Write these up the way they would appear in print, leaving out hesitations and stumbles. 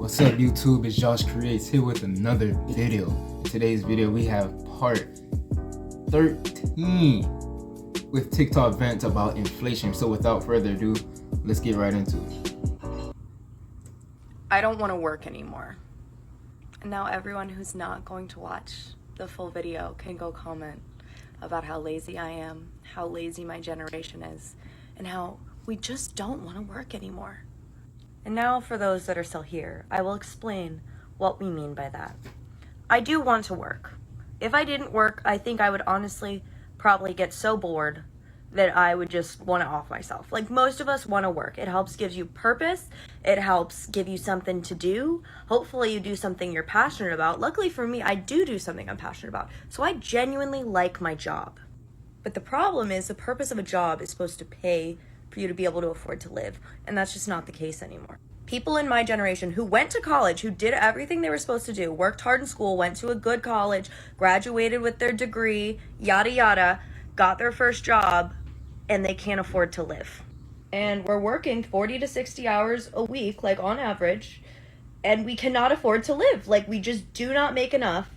What's up YouTube, it's Josh Creates here with another video. In today's video we have part 13 with TikTok vent about inflation. So without further ado, let's get right into it. I don't want to work anymore. And now everyone who's not going to watch the full video can go comment about how lazy I am, how lazy my generation is, and how we just don't want to work anymore. And now for those that are still here, I will explain what we mean by that. I do want to work. If I didn't work, I think I would honestly probably get so bored that I would just want to off myself. Like most of us want to work. It helps give you purpose. It helps give you something to do. Hopefully you do something you're passionate about. Luckily for me, I do something I'm passionate about. So I genuinely like my job. But the problem is the purpose of a job is supposed to pay for you to be able to afford to live. And that's just not the case anymore. People in my generation who went to college, who did everything they were supposed to do, worked hard in school, went to a good college, graduated with their degree, yada yada, got their first job, and they can't afford to live. And we're working 40 to 60 hours a week, like on average, and we cannot afford to live. Like we just do not make enough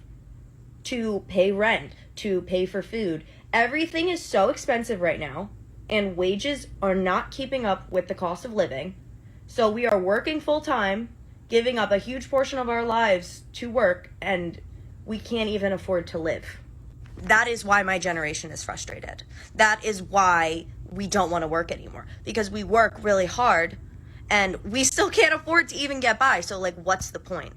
to pay rent, to pay for food. Everything is so expensive right now, and wages are not keeping up with the cost of living. So we are working full time, giving up a huge portion of our lives to work, and we can't even afford to live. That is why my generation is frustrated. That is why we don't want to work anymore, because we work really hard and we still can't afford to even get by. So like, what's the point?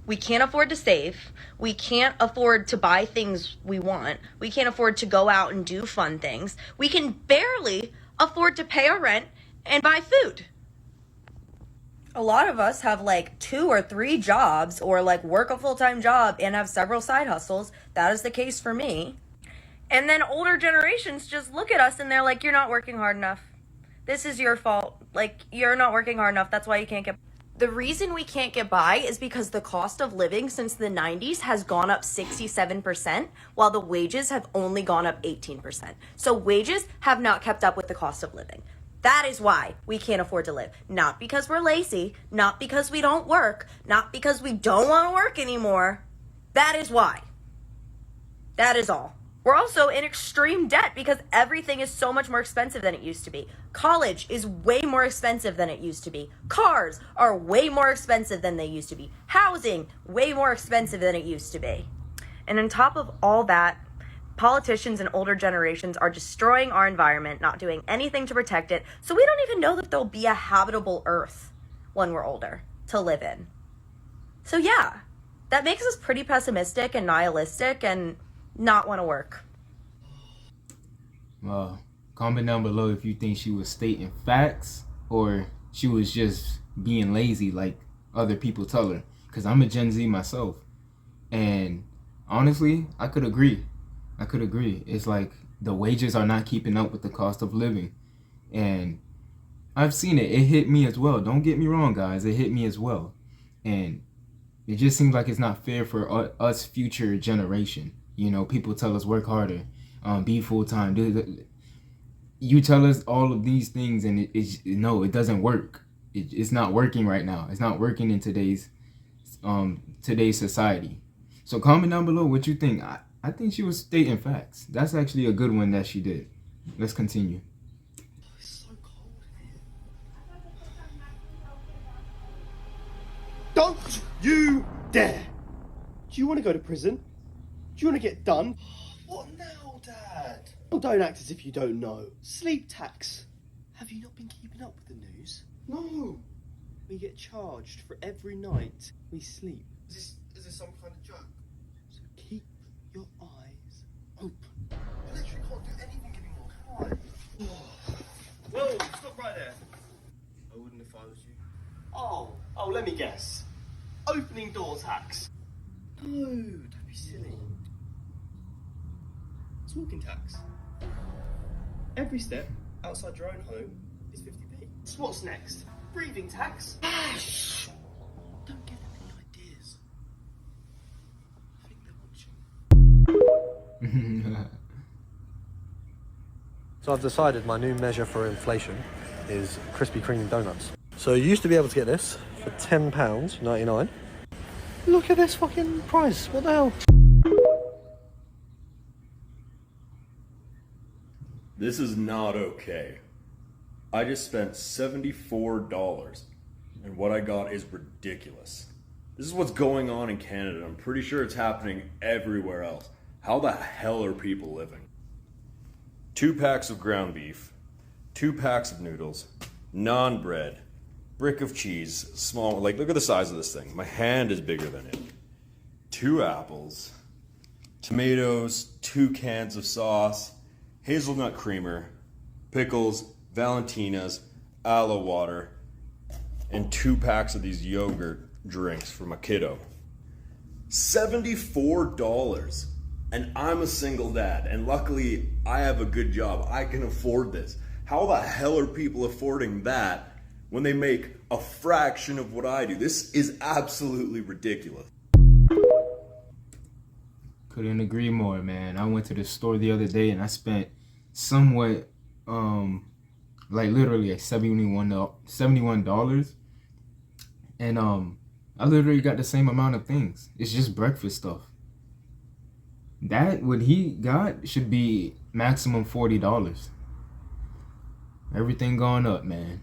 We can't afford to save. We can't afford to buy things we want. We can't afford to go out and do fun things. We can barely afford to pay our rent and buy food. A lot of us have like 2 or 3 jobs, or like work a full-time job and have several side hustles. That is the case for me. And then older generations just look at us and they're like, you're not working hard enough. This is your fault. Like, you're not working hard enough. That's why you can't get. The reason we can't get by is because the cost of living since the 90s has gone up 67%, while the wages have only gone up 18%. So wages have not kept up with the cost of living. That is why we can't afford to live. Not because we're lazy, not because we don't work, not because we don't want to work anymore. That is why. That is all. We're also in extreme debt because everything is so much more expensive than it used to be. College is way more expensive than it used to be. Cars are way more expensive than they used to be. Housing, way more expensive than it used to be. And on top of all that, politicians and older generations are destroying our environment, not doing anything to protect it. So we don't even know that there'll be a habitable earth when we're older to live in. So yeah, that makes us pretty pessimistic and nihilistic and not want to work. Comment down below if you think she was stating facts or she was just being lazy like other people tell her. Because I'm a Gen Z myself. And honestly, I could agree. It's like the wages are not keeping up with the cost of living. And I've seen it. It hit me as well. Don't get me wrong, guys. It hit me as well. And it just seems like it's not fair for us future generation. You know, people tell us work harder, be full-time. You tell us all of these things and no, it doesn't work. It's not working right now. It's not working in today's society. So comment down below what you think. I think she was stating facts. That's actually a good one that she did. Let's continue. It's so cold in here. Don't you dare! Do you want to go to prison? Do you want to get done? What now, Dad? Well, don't act as if you don't know. Sleep tax. Have you not been keeping up with the news? No. We get charged for every night we sleep. Is this some kind of joke? So keep your eyes open. I literally can't do anything anymore, can I? Whoa, stop right there. I wouldn't if I was you. Oh, let me guess. Opening door tax. No, don't be silly. Talking tax. Every step outside your own home is 50p. So what's next? Breathing tax? Shh! Don't give them any ideas. I think they're watching. So I've decided my new measure for inflation is Krispy Kreme donuts. So you used to be able to get this for £10.99. Look at this fucking price. What the hell? This is not okay. I just spent $74 and what I got is ridiculous. This is what's going on in Canada. I'm pretty sure it's happening everywhere else. How the hell are people living? 2 packs of ground beef, 2 packs of noodles, naan bread, brick of cheese, small, like look at the size of this thing. My hand is bigger than it. 2 apples, tomatoes, 2 cans of sauce, hazelnut creamer, pickles, Valentinas, aloe water, and 2 packs of these yogurt drinks for my kiddo. $74. And I'm a single dad, and luckily I have a good job. I can afford this. How the hell are people affording that when they make a fraction of what I do? This is absolutely ridiculous. Couldn't agree more, man. I went to the store the other day and I spent somewhat, like literally like $71. And I literally got the same amount of things. It's just breakfast stuff. That, what he got, should be maximum $40. Everything going up, man.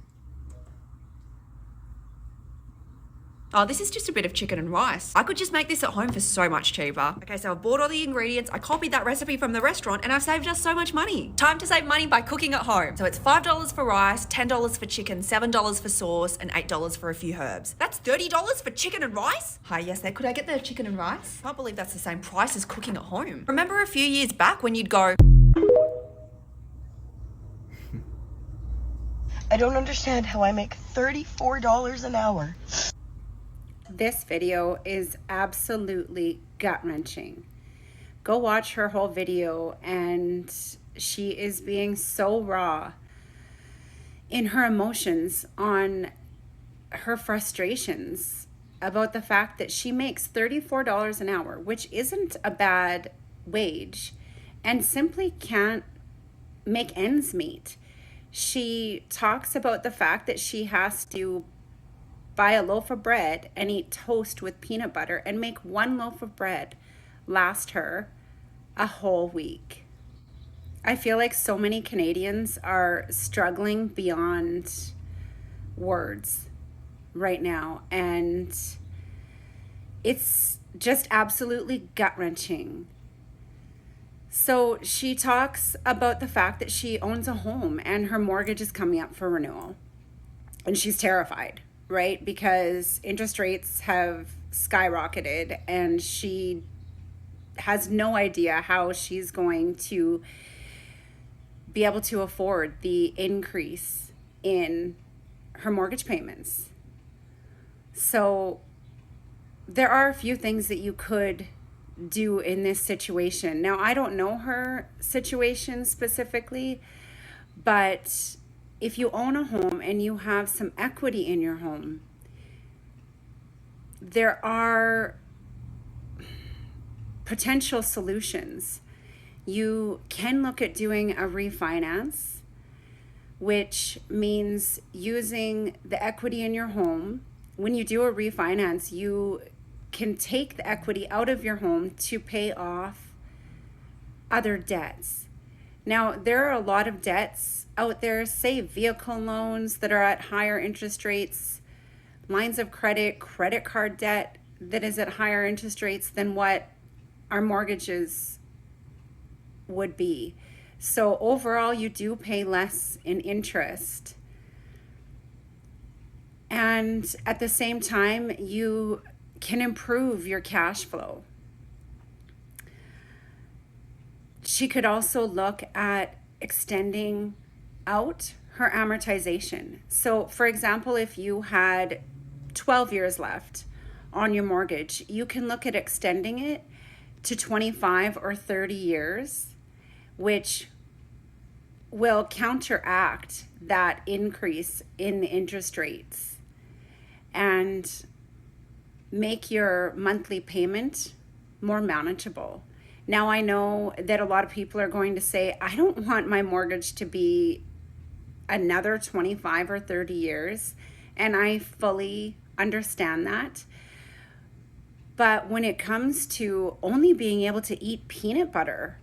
Oh, this is just a bit of chicken and rice. I could just make this at home for so much cheaper. Okay, so I've bought all the ingredients, I copied that recipe from the restaurant, and I've saved us so much money. Time to save money by cooking at home. So it's $5 for rice, $10 for chicken, $7 for sauce, and $8 for a few herbs. That's $30 for chicken and rice? Hi, yes there. Could I get the chicken and rice? Can't believe that's the same price as cooking at home. Remember a few years back when you'd go, I don't understand how I make $34 an hour. This video is absolutely gut-wrenching. Go watch her whole video, and she is being so raw in her emotions on her frustrations about the fact that she makes $34 an hour, which isn't a bad wage, and simply can't make ends meet. She talks about the fact that she has to buy a loaf of bread and eat toast with peanut butter and make one loaf of bread last her a whole week. I feel like so many Canadians are struggling beyond words right now, and it's just absolutely gut-wrenching. So she talks about the fact that she owns a home and her mortgage is coming up for renewal, and she's terrified, right? Because interest rates have skyrocketed and she has no idea how she's going to be able to afford the increase in her mortgage payments. So there are a few things that you could do in this situation. Now, I don't know her situation specifically, but if you own a home and you have some equity in your home, there are potential solutions. You can look at doing a refinance, which means using the equity in your home. When you do a refinance, you can take the equity out of your home to pay off other debts. Now, there are a lot of debts out there, say vehicle loans that are at higher interest rates, lines of credit, credit card debt that is at higher interest rates than what our mortgages would be. So overall, you do pay less in interest. And at the same time, you can improve your cash flow. She could also look at extending out her amortization. So for example, if you had 12 years left on your mortgage, you can look at extending it to 25 or 30 years, which will counteract that increase in the interest rates and make your monthly payment more manageable. Now, I know that a lot of people are going to say, I don't want my mortgage to be another 25 or 30 years. And I fully understand that. But when it comes to only being able to eat peanut butter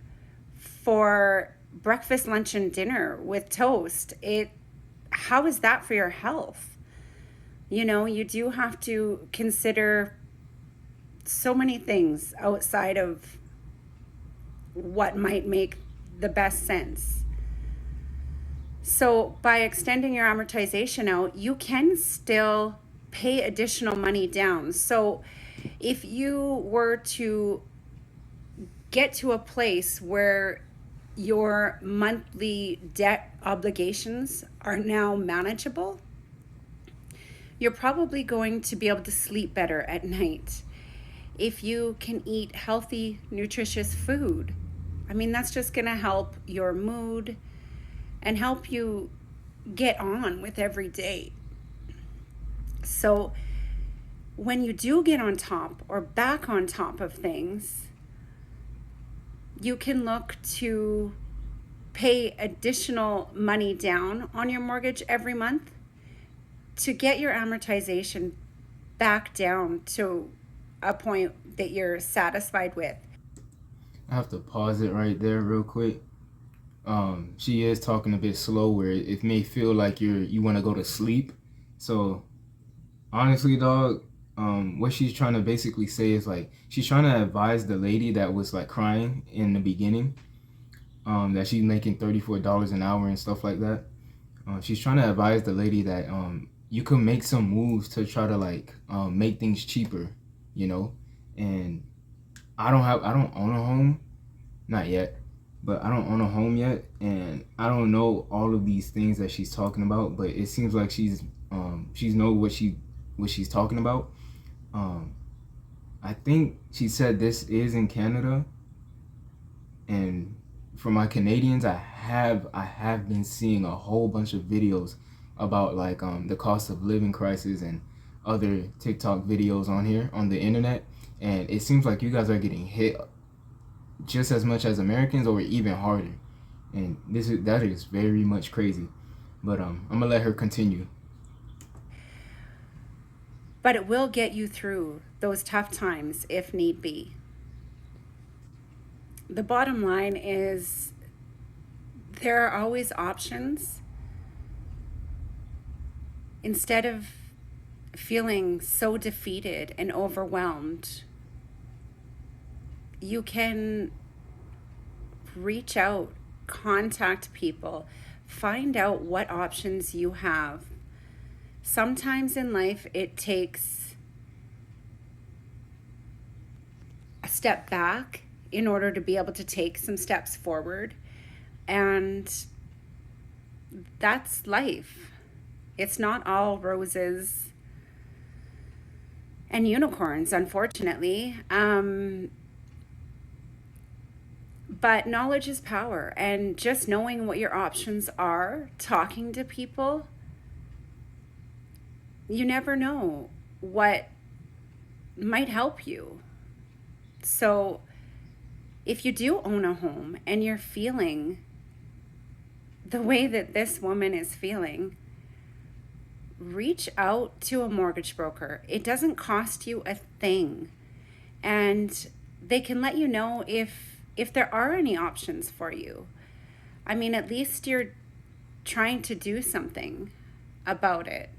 for breakfast, lunch, and dinner with toast, how is that for your health? You know, you do have to consider so many things outside of what might make the best sense. So by extending your amortization out, you can still pay additional money down. So if you were to get to a place where your monthly debt obligations are now manageable, you're probably going to be able to sleep better at night. If you can eat healthy, nutritious food, I mean, that's just going to help your mood and help you get on with every day. So when you do get on top or back on top of things, you can look to pay additional money down on your mortgage every month to get your amortization back down to a point that you're satisfied with. I have to pause it right there real quick. She is talking a bit slow where it may feel like you want to go to sleep. So honestly, dog, what she's trying to basically say is like, she's trying to advise the lady that was like crying in the beginning, that she's making $34 an hour and stuff like that. She's trying to advise the lady that you can make some moves to try to like make things cheaper, you know. And I don't own a home, not yet, but I don't own a home yet, and I don't know all of these things that she's talking about, but it seems like she's know what she's talking about. I think she said this is in Canada, and for my Canadians, I have been seeing a whole bunch of videos about like the cost of living crisis and other TikTok videos on here on the internet, and it seems like you guys are getting hit just as much as Americans or even harder, and that is very much crazy. But I'm gonna let her continue. But it will get you through those tough times if need be. The bottom line is there are always options. Instead of feeling so defeated and overwhelmed, you can reach out, contact people, find out what options you have. Sometimes in life, it takes a step back in order to be able to take some steps forward. And that's life. It's not all roses and unicorns, unfortunately. But knowledge is power. And just knowing what your options are, talking to people, you never know what might help you. So if you do own a home and you're feeling the way that this woman is feeling, reach out to a mortgage broker. It doesn't cost you a thing. And they can let you know if there are any options for you. I mean, at least you're trying to do something about it.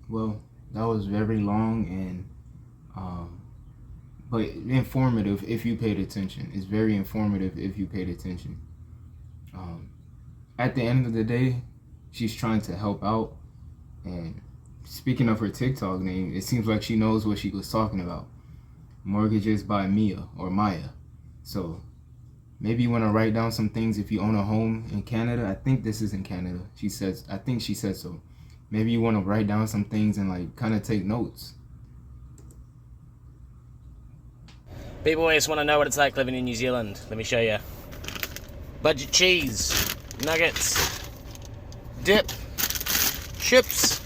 Well, that was very long and but informative if you paid attention. It's very informative if you paid attention. At the end of the day, she's trying to help out. And speaking of her TikTok name, it seems like she knows what she was talking about. Mortgages by Mia or Maya. So maybe you want to write down some things if you own a home in Canada. I think this is in Canada. I think she said so. Maybe you want to write down some things and like kind of take notes. People always want to know what it's like living in New Zealand. Let me show you. Budget cheese, nuggets, dip, chips,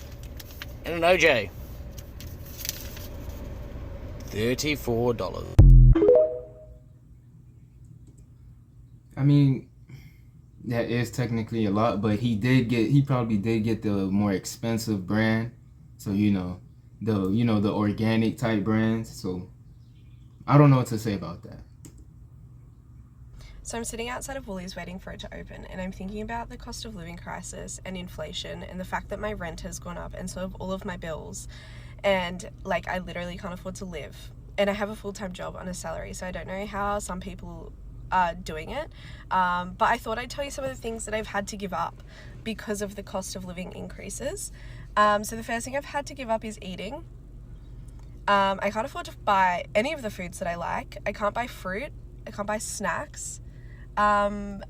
and an OJ. $34. I mean, That is technically a lot, but he probably did get the more expensive brand. So the organic type brands. So I don't know what to say about that. So I'm sitting outside of Woolies waiting for it to open, and I'm thinking about the cost of living crisis and inflation and the fact that my rent has gone up and so have all of my bills, and like I literally can't afford to live. And I have a full-time job on a salary, so I don't know how some people are doing it. But I thought I'd tell you some of the things that I've had to give up because of the cost of living increases. So the first thing I've had to give up is eating. I can't afford to buy any of the foods that I like. I can't buy fruit. I can't buy snacks. I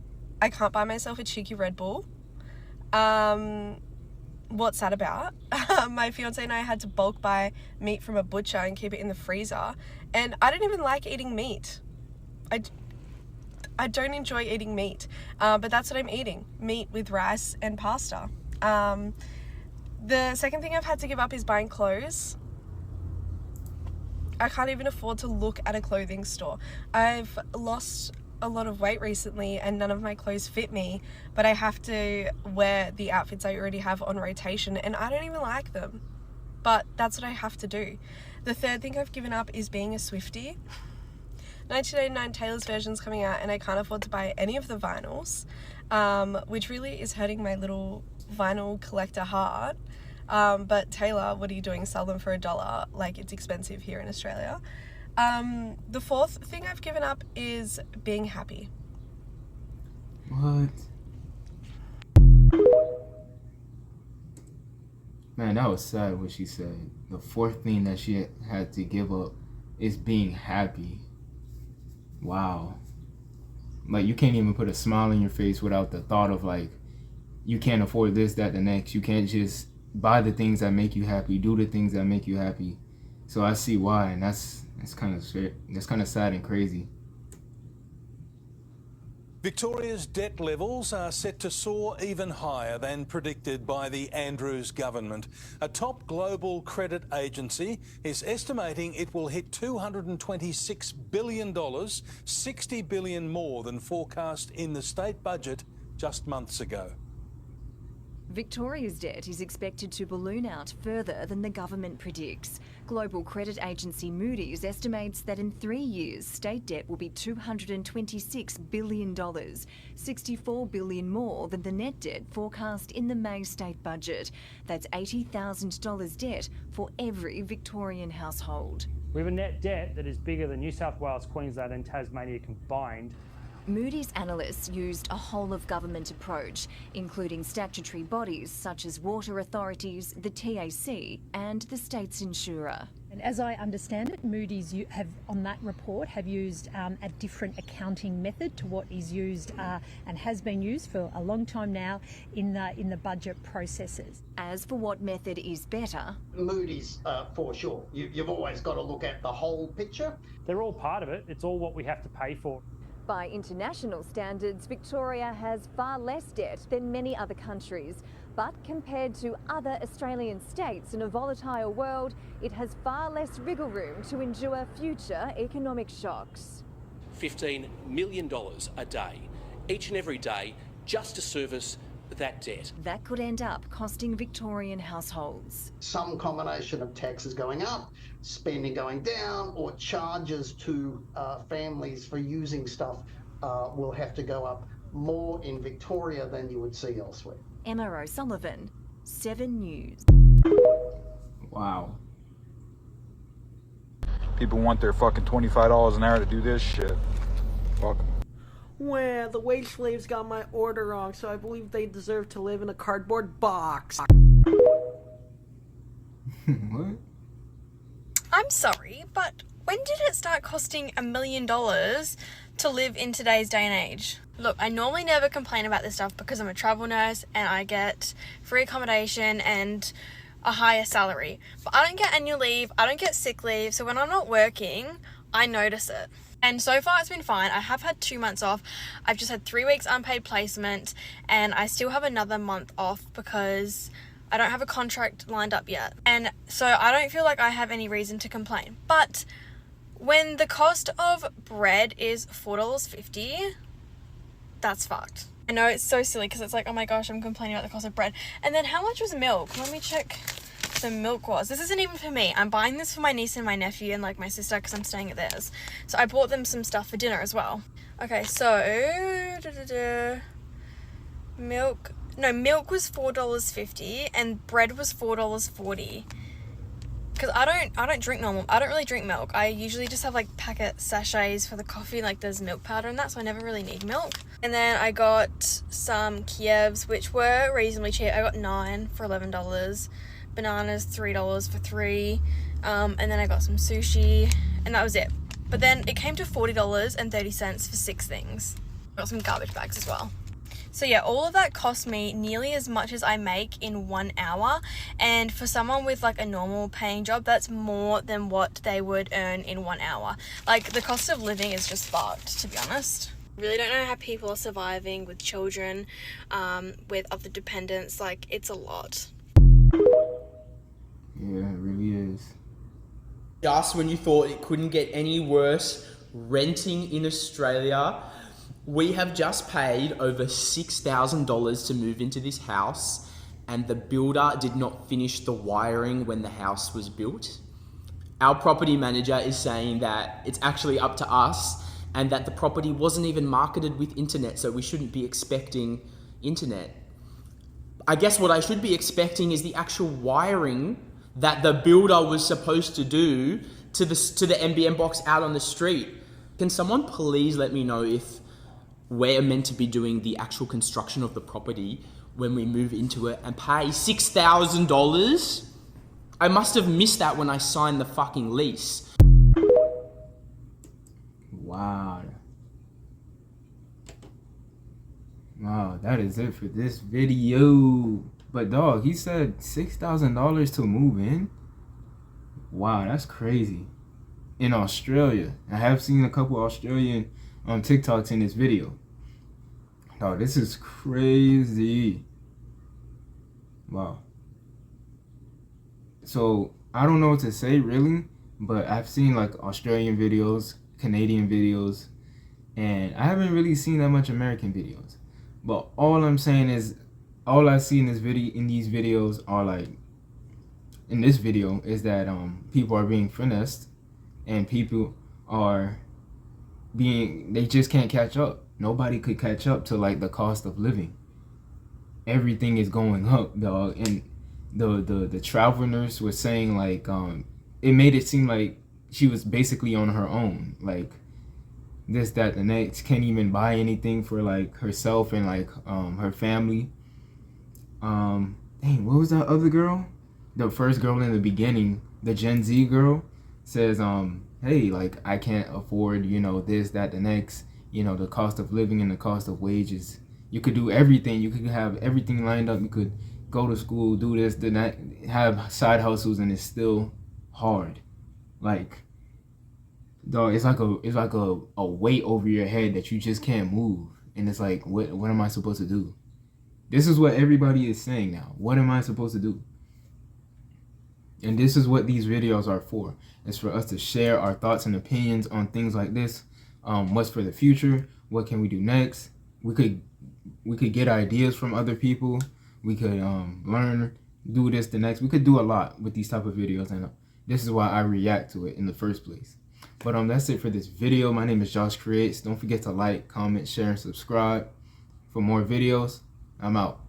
can't buy myself a cheeky Red Bull. What's that about? My fiance and I had to bulk buy meat from a butcher and keep it in the freezer. And I don't even like eating meat. I don't enjoy eating meat, but that's what I'm eating. Meat with rice and pasta. The second thing I've had to give up is buying clothes. I can't even afford to look at a clothing store. I've lost a lot of weight recently and none of my clothes fit me, but I have to wear the outfits I already have on rotation and I don't even like them, but that's what I have to do. The third thing I've given up is being a Swiftie. 1989 Taylor's version's coming out and I can't afford to buy any of the vinyls, which really is hurting my little vinyl collector heart. But Taylor, what are you doing? Sell them for $1. Like, it's expensive here in Australia. The fourth thing I've given up is being happy. What? Man, that was sad what she said. The fourth thing that she had to give up is being happy. Wow. Like, you can't even put a smile on your face without the thought of, like, you can't afford this, that, the next. You can't just buy the things that make you happy, do the things that make you happy. So I see why, and that's kind of sad and crazy. Victoria's debt levels are set to soar even higher than predicted by the Andrews government. A top global credit agency is estimating it will hit $226 billion, $60 billion more than forecast in the state budget just months ago. Victoria's debt is expected to balloon out further than the government predicts. Global credit agency Moody's estimates that in 3 years, state debt will be $226 billion, $64 billion more than the net debt forecast in the May state budget. That's $80,000 debt for every Victorian household. We have a net debt that is bigger than New South Wales, Queensland and Tasmania combined. Moody's analysts used a whole-of-government approach, including statutory bodies such as water authorities, the TAC and the state's insurer. And as I understand it, Moody's on that report have used a different accounting method to what is used and has been used for a long time now in the budget processes. As for what method is better, Moody's for sure. You've always got to look at the whole picture. They're all part of it. It's all what we have to pay for. by international standards, Victoria has far less debt than many other countries. But compared to other Australian states in a volatile world, it has far less wriggle room to endure future economic shocks. $15 million a day, each and every day, just to service that debt. That could end up costing Victorian households. Some combination of taxes going up, spending going down, or charges to families for using stuff will have to go up more in Victoria than you would see elsewhere. Emma O'Sullivan, 7 News. Wow. People want their fucking $25 an hour to do this shit. Fuck 'em. Well, the wage slaves got my order wrong, so I believe they deserve to live in a cardboard box. What? I'm sorry, but when did it start costing $1 million to live in today's day and age? Look, I normally never complain about this stuff because I'm a travel nurse and I get free accommodation and a higher salary. But I don't get annual leave, I don't get sick leave, so when I'm not working, I notice it. And so far it's been fine. I have had 2 months off. I've just had 3 weeks unpaid placement and I still have another month off because I don't have a contract lined up yet. And so I don't feel like I have any reason to complain. But when the cost of bread is $4.50, that's fucked. I know it's so silly because it's like, oh my gosh, I'm complaining about the cost of bread. And then how much was milk? Let me check the milk was. This isn't even for me. I'm buying this for my niece and my nephew and like my sister because I'm staying at theirs. So I bought them some stuff for dinner as well. Okay, so milk was $4.50 and bread was $4.40. Because I don't drink normal. I don't really drink milk. I usually just have like packet sachets for the coffee, like there's milk powder in that, so I never really need milk. And then I got some Kievs, which were reasonably cheap. I got 9 for $11. Bananas, $3 for 3. And then I got some sushi, and that was it. But then it came to $40.30 for 6 things. I got some garbage bags as well. So yeah, all of that cost me nearly as much as I make in 1 hour. And for someone with like a normal paying job, that's more than what they would earn in 1 hour. Like the cost of living is just fucked, to be honest. Really don't know how people are surviving with children, with other dependents. Like it's a lot. Yeah, it really is. Just when you thought it couldn't get any worse, renting in Australia. We have just paid over $6,000 to move into this house, and the builder did not finish the wiring when the house was built. Our property manager is saying that it's actually up to us and that the property wasn't even marketed with internet, so we shouldn't be expecting internet. I guess what I should be expecting is the actual wiring that the builder was supposed to do to the NBN box out on the street. Can someone please let me know if we're meant to be doing the actual construction of the property when we move into it and pay $6,000? I must have missed that when I signed the fucking lease. Wow. Wow, that is it for this video. But dog, he said $6,000 to move in? Wow, that's crazy. In Australia. I have seen a couple Australian TikToks in this video. Oh, this is crazy. Wow. So I don't know what to say really, but I've seen like Australian videos, Canadian videos, and I haven't really seen that much American videos. But all I'm saying is, all I see in this video, in these videos, are like, in this video, is that people are being finessed, and people are they just can't catch up. Nobody could catch up to like the cost of living. Everything is going up, dog. And the travel nurse was saying like it made it seem like she was basically on her own, like this, that, the next, can't even buy anything for like herself and like her family. Dang, what was that other girl? The first girl in the beginning, the Gen Z girl, says hey, like I can't afford, you know, this, that, the next, you know, the cost of living and the cost of wages. You could do everything. You could have everything lined up. You could go to school, do this, do that, have side hustles, and it's still hard. Like, dog, it's like a weight over your head that you just can't move. And it's like, what am I supposed to do? This is what everybody is saying now. What am I supposed to do? And this is what these videos are for. It's for us to share our thoughts and opinions on things like this. What's for the future? What can we do next? We could get ideas from other people. We could learn, do this, the next. We could do a lot with these type of videos, and this is why I react to it in the first place. But that's it for this video. My name is Josh Creates. Don't forget to like, comment, share, and subscribe for more videos. I'm out.